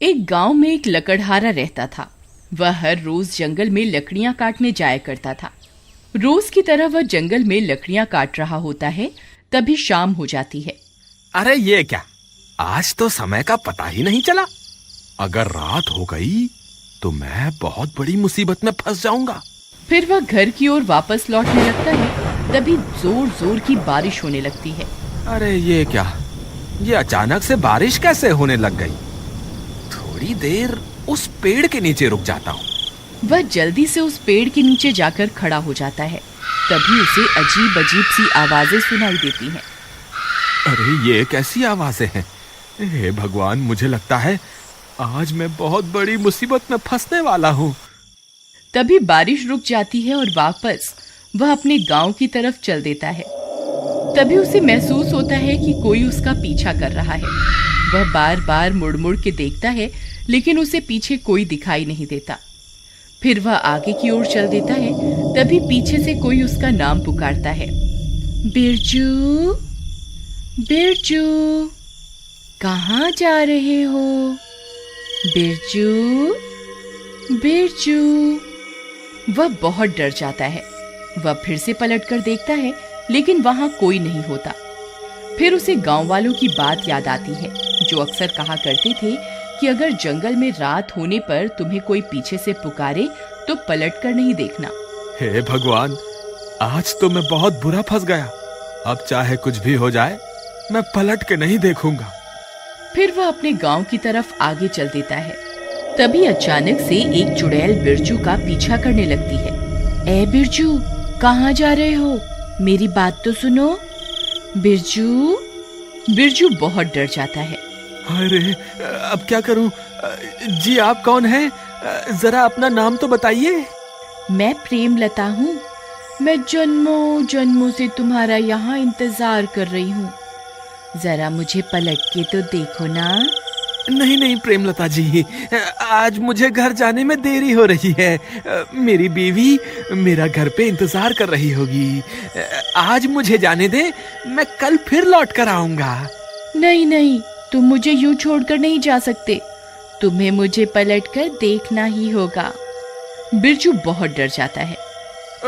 एक गांव में एक लकड़हारा रहता था। वह हर रोज जंगल में लकड़ियां काटने जाया करता था। रोज की तरह वह जंगल में लकड़ियां काट रहा होता है, तभी शाम हो जाती है। अरे ये क्या, आज तो समय का पता ही नहीं चला। अगर रात हो गई तो मैं बहुत बड़ी मुसीबत में फंस जाऊंगा। फिर वह घर की ओर वापस लौटने लगता है, तभी जोर जोर की बारिश होने लगती है। अरे ये क्या, ये अचानक से बारिश कैसे होने लग गई? थोड़ी देर उस पेड़ के नीचे रुक जाता हूँ। वह जल्दी से उस पेड़ के नीचे जाकर खड़ा हो जाता है। तभी उसे अजीब अजीब सी आवाजें सुनाई देती हैं। अरे ये कैसी आवाजें हैं? हे भगवान, मुझे लगता है आज मैं बहुत बड़ी मुसीबत में फंसने वाला हूँ। तभी बारिश रुक जाती है और वापस वह अपने गांव की तरफ चल देता है। तभी उसे महसूस होता है कि कोई उसका पीछा कर रहा है। वह बार बार मुड़ मुड़ के देखता है, लेकिन उसे पीछे कोई दिखाई नहीं देता। फिर वह आगे की ओर चल देता है, तभी पीछे से कोई उसका नाम पुकारता है। बिरजू, बिरजू, कहाँ जा रहे हो? बिरजू, बिरजू। वह बहुत डर जाता है। वह फिर से पलटकर देखता है, लेकिन वहां कोई नहीं होता। फिर उसे गांव वालों की बात याद आती है, जो अक्सर कहा करते थे कि अगर जंगल में रात होने पर तुम्हें कोई पीछे से पुकारे तो पलटकर नहीं देखना। हे भगवान, आज तो मैं बहुत बुरा फंस गया। अब चाहे कुछ भी हो जाए, मैं पलट के नहीं देखूंगा। फिर वह अपने गांव की तरफ आगे चल देता है। तभी अचानक से एक चुड़ैल बिरजू का पीछा करने लगती है। ए बिरजू, कहाँ जा रहे हो? मेरी बात तो सुनो। बिरजू। बिरजू बहुत डर जाता है। अरे अब क्या करूं? जी आप कौन हैं? जरा अपना नाम तो बताइए। मैं प्रेमलता हूँ। मैं जन्मों जन्मों से तुम्हारा यहाँ इंतजार कर रही हूँ। जरा मुझे पलट के तो देखो ना। नहीं नहीं प्रेमलता जी, आज मुझे घर जाने में देरी हो रही है। मेरी बीवी मेरा घर पे इंतजार कर रही होगी। आज मुझे जाने दे, मैं कल फिर लौट कर आऊंगा। नहीं नहीं, तुम मुझे यूं छोड़कर नहीं जा सकते। तुम्हें मुझे पलटकर देखना ही होगा। बिरजू बहुत डर जाता है।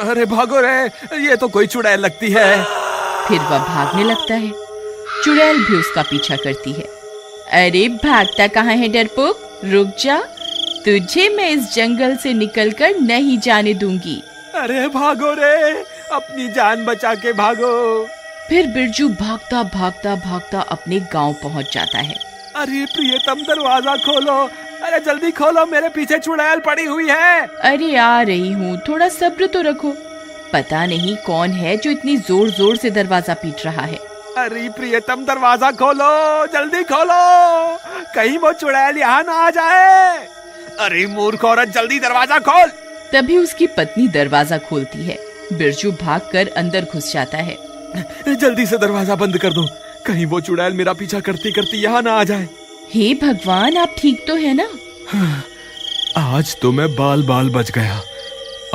अरे भागो रे, ये तो कोई चुड़ैल लगती है। फिर वह भागने लगता है। चुड़ैल भी उसका पीछा करती है। अरे भागता कहाँ है डरपोक? रुक जा, तुझे मैं इस जंगल से निकलकर नहीं जाने दूंगी। अरे भागो रे, अपनी जान बचा के भागो। फिर बिरजू भागता भागता भागता अपने गांव पहुंच जाता है। अरे प्रियतम, दरवाजा खोलो। अरे जल्दी खोलो, मेरे पीछे चुड़ैल पड़ी हुई है। अरे आ रही हूँ, थोड़ा सब्र तो रखो। पता नहीं कौन है जो इतनी जोर जोर से दरवाजा पीट रहा है। अरे प्रियतम, दरवाजा खोलो, जल्दी खोलो, कहीं वो चुड़ैल यहाँ ना आ जाए। अरे मूर्ख औरत, जल्दी दरवाजा खोल। तभी उसकी पत्नी दरवाजा खोलती है। बिरजू भागकर अंदर घुस जाता है। जल्दी से दरवाजा बंद कर दो, कहीं वो चुड़ैल मेरा पीछा करती करती यहाँ ना आ जाए। हे भगवान, आप ठीक तो है ना? आज तो मैं बाल बाल बच गया।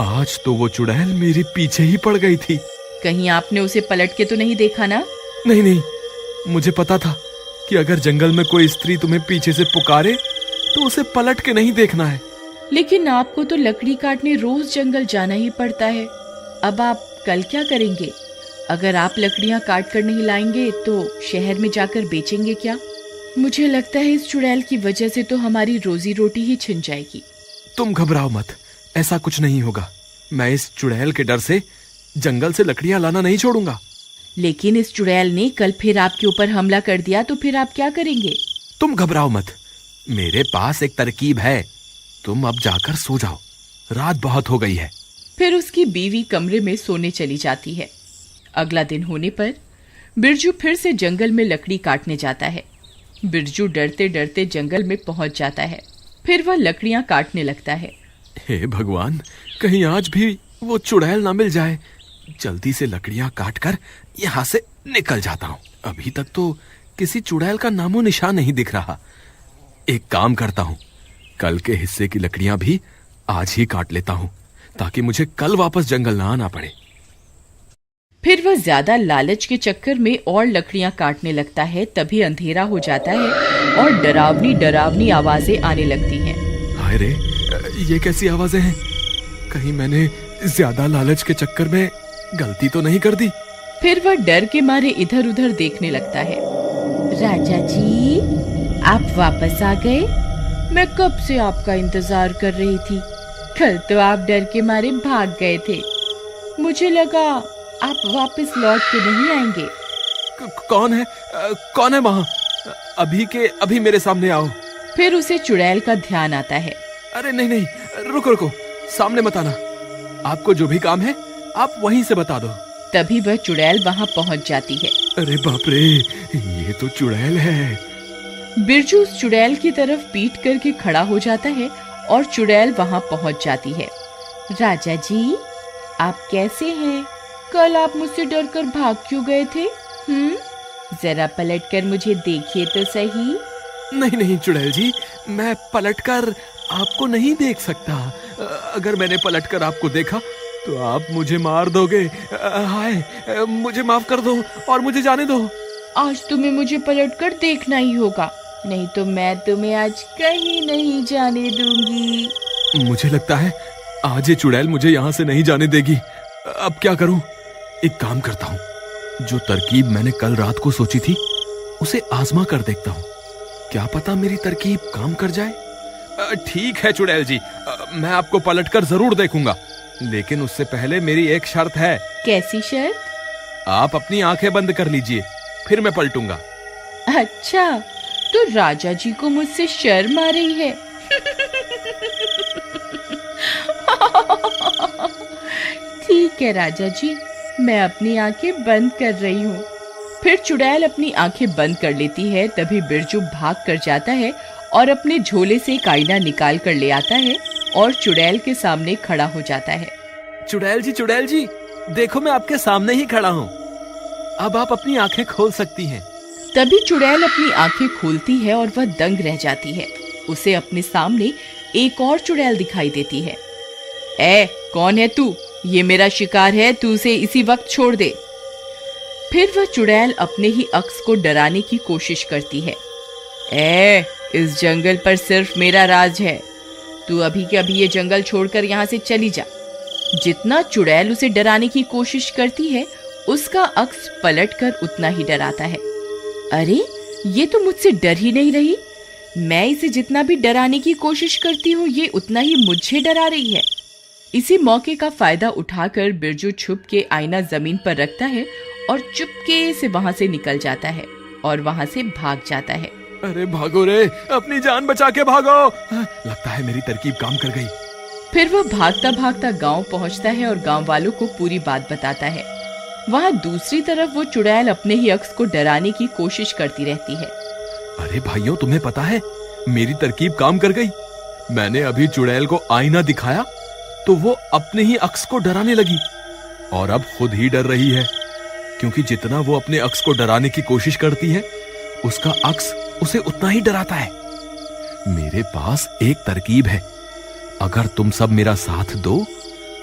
आज तो वो चुड़ैल मेरे पीछे ही पड़ गई थी। कहीं आपने उसे पलट के तो नहीं देखा ना? नहीं नहीं, मुझे पता था कि अगर जंगल में कोई स्त्री तुम्हें पीछे से पुकारे तो उसे पलट के नहीं देखना है। लेकिन आपको तो लकड़ी काटने रोज जंगल जाना ही पड़ता है। अब आप कल क्या करेंगे? अगर आप लकड़ियां काट कर नहीं लाएंगे तो शहर में जाकर बेचेंगे क्या? मुझे लगता है इस चुड़ैल की वजह से तो हमारी रोजी रोटी ही छिन जाएगी। तुम घबराओ मत, ऐसा कुछ नहीं होगा। मैं इस चुड़ैल के डर से जंगल से लकड़ियां लाना नहीं छोड़ूंगा। लेकिन इस चुड़ैल ने कल फिर आपके ऊपर हमला कर दिया तो फिर आप क्या करेंगे? तुम घबराओ मत, मेरे पास एक तरकीब है। तुम अब जाकर सो जाओ, रात बहुत हो गई है। फिर उसकी बीवी कमरे में सोने चली जाती है। अगला दिन होने पर बिरजू फिर से जंगल में लकड़ी काटने जाता है। बिरजू डरते डरते जंगल में पहुंच जाता है। फिर वह लकड़ियां काटने लगता है। हे भगवान, कहीं आज भी वो चुड़ैल ना मिल जाए। जल्दी से लकड़ियां काटकर यहाँ से निकल जाता हूँ। अभी तक तो किसी चुड़ैल का नामो निशान नहीं दिख रहा। एक काम करता हूँ, कल के हिस्से की लकड़ियां भी आज ही काट लेता हूँ, ताकि मुझे कल वापस जंगल ना आना पड़े। फिर वह ज्यादा लालच के चक्कर में और लकड़ियां काटने लगता है। तभी अंधेरा हो जाता है और डरावनी डरावनी आवाजें आने लगती हैं। हाय रे, ये कैसी आवाजें हैं? कहीं मैंने ज्यादा लालच के चक्कर में गलती तो नहीं कर दी? फिर वह डर के मारे इधर उधर देखने लगता है। राजा जी, आप वापस आ गए? मैं कब से आपका इंतजार कर रही थी। कल तो आप डर के मारे भाग गए थे। मुझे लगा आप वापस लौट के नहीं आएंगे। कौन है वहाँ? अभी के अभी मेरे सामने आओ। फिर उसे चुड़ैल का ध्यान आता है। अरे नहीं, रुको, सामने मत आना। आपको जो भी काम है आप वहीं से बता दो। तभी वह चुड़ैल वहाँ पहुँच जाती है। अरे बाप रे, ये तो चुड़ैल है। बिरजू उस चुड़ैल की तरफ पीठ करके खड़ा हो जाता है और चुड़ैल वहाँ पहुँच जाती है। राजा जी, आप कैसे हैं? कल आप मुझसे डरकर भाग क्यों गए थे? जरा पलटकर मुझे देखिए तो सही। नहीं चुड़ैल जी, मैं पलटकर आपको नहीं देख सकता। अगर मैंने पलटकर आपको देखा तो आप मुझे मार दोगे। हाय, मुझे माफ कर दो और मुझे जाने दो। आज तुम्हें मुझे पलटकर देखना ही होगा, नहीं तो मैं तुम्हें आज कहीं नहीं जाने दूंगी। मुझे लगता है आज ये चुड़ैल मुझे यहाँ से नहीं जाने देगी। अब क्या करूं? एक काम करता हूँ, जो तरकीब मैंने कल रात को सोची थी उसे आजमा कर देखता हूँ। क्या पता मेरी तरकीब काम कर जाए। ठीक है चुड़ैल जी, मैं आपको पलटकर जरूर देखूंगा, लेकिन उससे पहले मेरी एक शर्त है। कैसी शर्त? आप अपनी आंखें बंद कर लीजिए, फिर मैं पलटूंगा। अच्छा, तो राजा जी को मुझसे शर्म आ रही है। ठीक है राजा जी, मैं अपनी आंखें बंद कर रही हूँ। फिर चुड़ैल अपनी आंखें बंद कर लेती है। तभी बिरजू भाग कर जाता है और अपने झोले से एक आईना निकाल कर ले आता है और चुड़ैल के सामने खड़ा हो जाता है। चुड़ैल जी, देखो मैं आपके सामने ही खड़ा हूँ। अब आप अपनी आंखें खोल सकती हैं। तभी चुड़ैल अपनी आंखें खोलती है और वह दंग रह जाती है। उसे अपने सामने एक और चुड़ैल दिखाई देती है। कौन है तू? ये मेरा शिकार है, तू उसे इसी वक्त छोड़ दे। फिर वह चुड़ैल अपने ही अक्स को डराने की कोशिश करती है। इस जंगल पर सिर्फ मेरा राज है, तू अभी के अभी ये जंगल छोड़कर यहाँ से चली जा। जितना चुड़ैल उसे डराने की कोशिश करती है, उसका अक्स पलटकर उतना ही डराता है। अरे, ये तो मुझसे डर ही नहीं रही। मैं इसे जितना भी डराने की कोशिश करती हूँ, ये उतना ही मुझे डरा रही है। इसी मौके का फायदा उठाकर बिरजू छुप के आईना जमीन पर रखता है और चुपके से वहाँ से निकल जाता है और वहाँ से भाग जाता है। अरे भागो रे, अपनी जान बचा के भागो। लगता है मेरी तरकीब काम कर गई। फिर वह भागता भागता गांव पहुँचता है और गांव वालों को पूरी बात बताता है। वहाँ दूसरी तरफ वो चुड़ैल अपने ही अक्स को डराने की कोशिश करती रहती है। अरे भाइयों, तुम्हें पता है मेरी तरकीब काम कर गई। मैंने अभी चुड़ैल को आईना दिखाया तो वो अपने ही अक्स को डराने लगी और अब खुद ही डर रही है, क्योंकि जितना वो अपने अक्स को डराने की कोशिश करती है, उसका अक्स उसे उतना ही डराता है। मेरे पास एक तरकीब है, अगर तुम सब मेरा साथ दो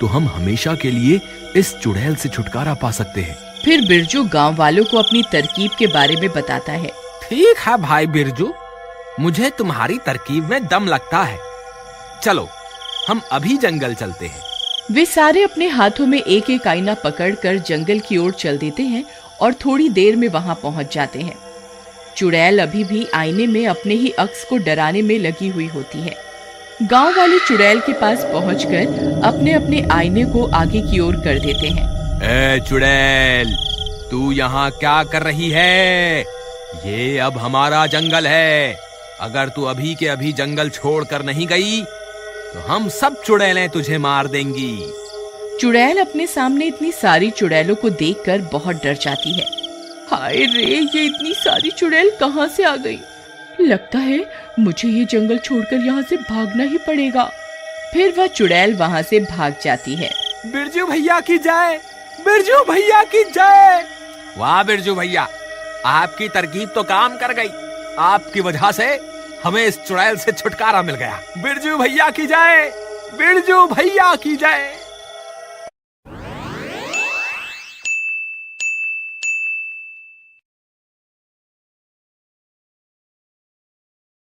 तो हम हमेशा के लिए इस चुड़ैल से छुटकारा पा सकते हैं। फिर बिरजू गांव वालों को अपनी तरकीब के बारे में बताता है। ठीक है भाई बिरजू, मुझे तुम्हारी तरकीब में दम लगता है। चलो हम अभी जंगल चलते हैं। वे सारे अपने हाथों में एक एक आईना पकड़कर जंगल की ओर चल देते हैं और थोड़ी देर में वहां पहुंच जाते हैं। चुड़ैल अभी भी आईने में अपने ही अक्स को डराने में लगी हुई होती है। गांव वाले चुड़ैल के पास पहुंचकर अपने अपने आईने को आगे की ओर कर देते हैं। चुड़ैल, तू यहाँ क्या कर रही है? ये अब हमारा जंगल है। अगर तू अभी के अभी जंगल छोड़कर नहीं गई तो हम सब चुड़ैलें तुझे मार देंगी। चुड़ैल अपने सामने इतनी सारी चुड़ैलों को देखकर बहुत डर जाती है। हाय रे, ये इतनी सारी चुड़ैल कहाँ से आ गई? लगता है मुझे ये जंगल छोड़कर यहाँ से भागना ही पड़ेगा। फिर वह चुड़ैल वहाँ से भाग जाती है। बिरजू भैया की जय, बिरजू भैया की जय। वाह बिरजू भैया, आपकी तरकीब तो काम कर गई। आपकी वजह से हमें इस चुड़ैल से छुटकारा मिल गया। बिरजू भैया की जय, बिरजू भैया की जय।